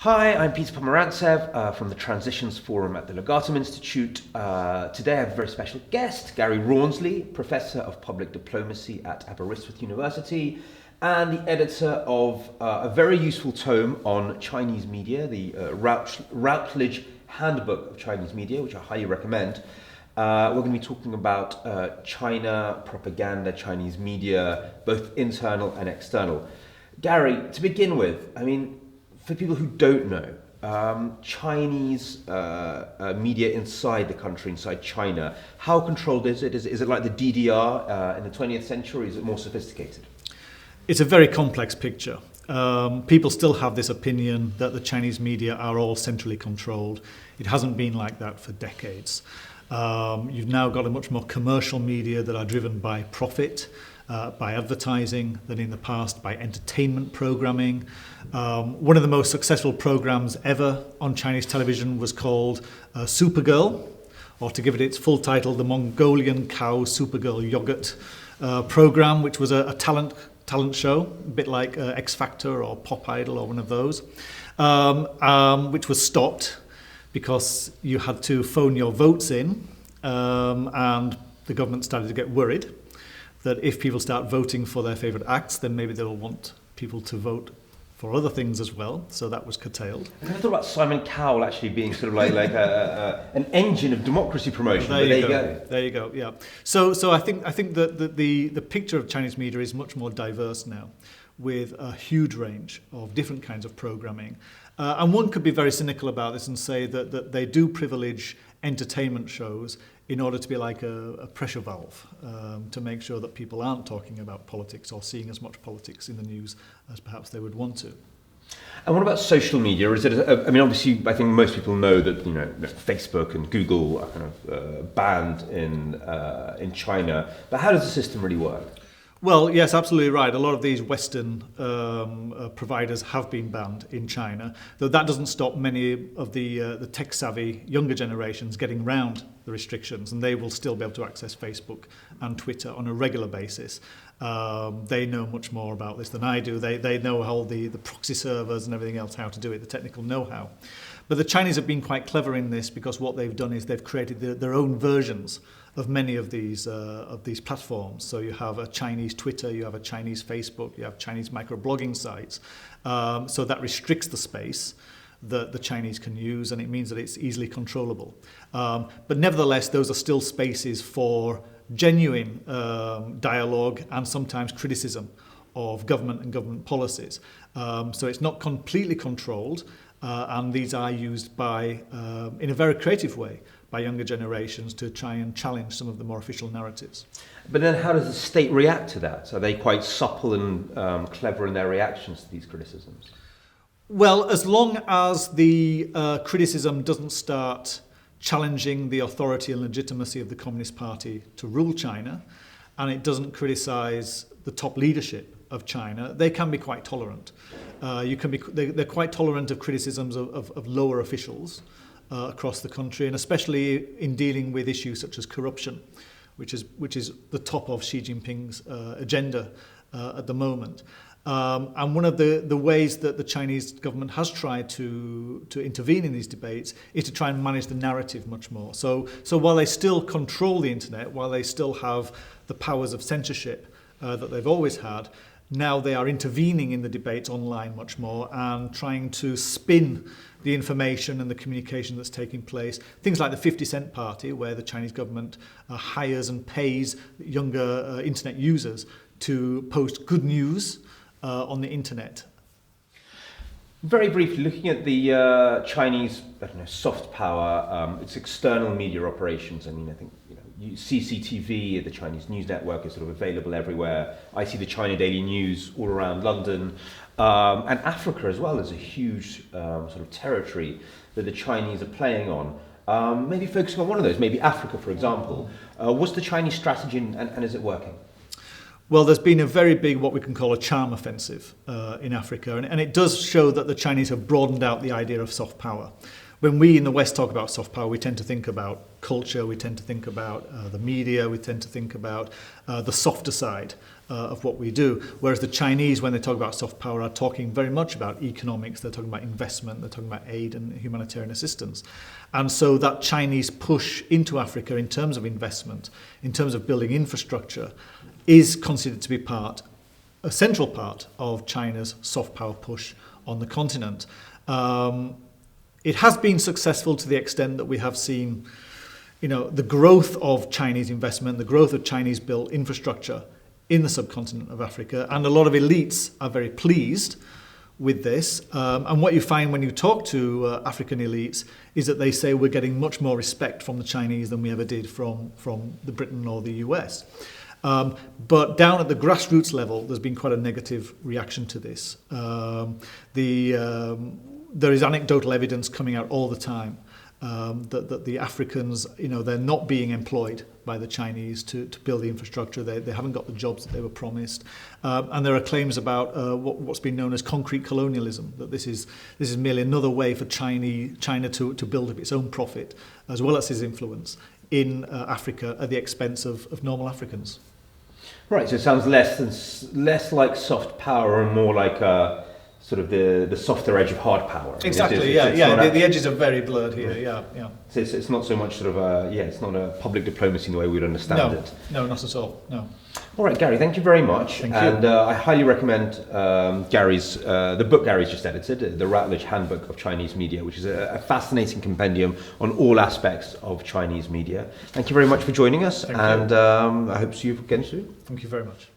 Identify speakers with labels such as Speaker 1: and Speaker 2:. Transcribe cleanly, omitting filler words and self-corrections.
Speaker 1: Hi, I'm Peter Pomerantsev from the Transitions Forum at the Legatum Institute. Today I have a very special guest, Gary Rawnsley, Professor of Public Diplomacy at Aberystwyth University and the editor of a very useful tome on Chinese media, the Routledge Handbook of Chinese Media, which I highly recommend. We're going to be talking about China, propaganda, Chinese media, both internal and external. Gary, to begin with, for people who don't know, Chinese media inside the country, inside China, how controlled is it? Is it like the DDR in the 20th century, or is it more sophisticated?
Speaker 2: It's a very complex picture. People still have this opinion that the Chinese media are all centrally controlled. It hasn't been like that for decades. You've now got a much more commercial media that are driven by profit, by advertising, than in the past by entertainment programming. One of the most successful programs ever on Chinese television was called Supergirl, or to give it its full title, the Mongolian Cow Supergirl Yogurt program, which was a talent show, a bit like X Factor or Pop Idol or one of those, which was stopped because you had to phone your votes in, and the government started to get worried that if people start voting for their favourite acts, then maybe they'll want people to vote for other things as well. So that was curtailed.
Speaker 1: I never thought about Simon Cowell actually being sort of like an engine of democracy promotion.
Speaker 2: Well, there you go. There you go. Yeah. So I think that the picture of Chinese media is much more diverse now, with a huge range of different kinds of programming. And one could be very cynical about this and say that they do privilege entertainment shows in order to be like a pressure valve to make sure that people aren't talking about politics or seeing as much politics in the news as perhaps they would want to.
Speaker 1: And what about social media? Is it? Obviously, I think most people know that Facebook and Google are kind of banned in China. But how does the system really work?
Speaker 2: Well, yes, absolutely right. A lot of these Western providers have been banned in China, though that doesn't stop many of the tech-savvy younger generations getting around the restrictions, and they will still be able to access Facebook and Twitter on a regular basis. They know much more about this than I do. They know all the proxy servers and everything else, how to do it, the technical know-how. But the Chinese have been quite clever in this, because what they've done is they've created their own versions of many of these platforms. So you have a Chinese Twitter, you have a Chinese Facebook, you have Chinese microblogging sites. So that restricts the space that the Chinese can use, and it means that it's easily controllable. But nevertheless, those are still spaces for genuine dialogue and sometimes criticism of government and government policies. So it's not completely controlled, and these are used by, in a very creative way, by younger generations to try and challenge some of the more official narratives.
Speaker 1: But then how does the state react to that? Are they quite supple and clever in their reactions to these criticisms?
Speaker 2: Well, as long as the criticism doesn't start challenging the authority and legitimacy of the Communist Party to rule China, and it doesn't criticise the top leadership of China, they can be quite tolerant. They're quite tolerant of criticisms of lower officials across the country, and especially in dealing with issues such as corruption, which is the top of Xi Jinping's agenda at the moment. And one of the ways that the Chinese government has tried to intervene in these debates is to try and manage the narrative much more. So while they still control the internet, while they still have the powers of censorship that they've always had, now they are intervening in the debates online much more and trying to spin the information and the communication that's taking place. Things like the 50 Cent Party, where the Chinese government hires and pays younger internet users to post good news on the internet.
Speaker 1: Very briefly, looking at the Chinese soft power, its external media operations. I think CCTV, the Chinese news network, is sort of available everywhere. I see the China Daily News all around London, and Africa as well is a huge sort of territory that the Chinese are playing on. Maybe focusing on one of those, maybe Africa, for example. What's the Chinese strategy, and is it working?
Speaker 2: Well, there's been a very big, what we can call a charm offensive in Africa, and it does show that the Chinese have broadened out the idea of soft power. When we in the West talk about soft power, we tend to think about culture, we tend to think about the media, we tend to think about the softer side of what we do. Whereas the Chinese, when they talk about soft power, are talking very much about economics, they're talking about investment, they're talking about aid and humanitarian assistance. And so that Chinese push into Africa in terms of investment, in terms of building infrastructure, is considered to be a central part of China's soft power push on the continent. It has been successful to the extent that we have seen, the growth of Chinese investment, the growth of Chinese-built infrastructure in the subcontinent of Africa, and a lot of elites are very pleased with this. And what you find when you talk to African elites is that they say we're getting much more respect from the Chinese than we ever did from the Britain or the US. But down at the grassroots level, there's been quite a negative reaction to this. There is anecdotal evidence coming out all the time that the Africans, they're not being employed by the Chinese to build the infrastructure. They haven't got the jobs that they were promised. And there are claims about what's been known as concrete colonialism, that this is merely another way for China to build up its own profit, as well as its influence in Africa at the expense of normal Africans.
Speaker 1: Right, so it sounds less like soft power and more like sort of the softer edge of hard power.
Speaker 2: Exactly, the edges are very blurred here, yeah.
Speaker 1: So it's not so much sort of it's not a public diplomacy in the way we'd understand it.
Speaker 2: No, not at all, no.
Speaker 1: All right, Gary, thank you very much.
Speaker 2: Thank you.
Speaker 1: And I highly recommend the book Gary's just edited, The Routledge Handbook of Chinese Media, which is a fascinating compendium on all aspects of Chinese media. Thank you very much for joining us,
Speaker 2: Thank
Speaker 1: and
Speaker 2: you.
Speaker 1: I hope to see you again soon.
Speaker 2: Thank you very much.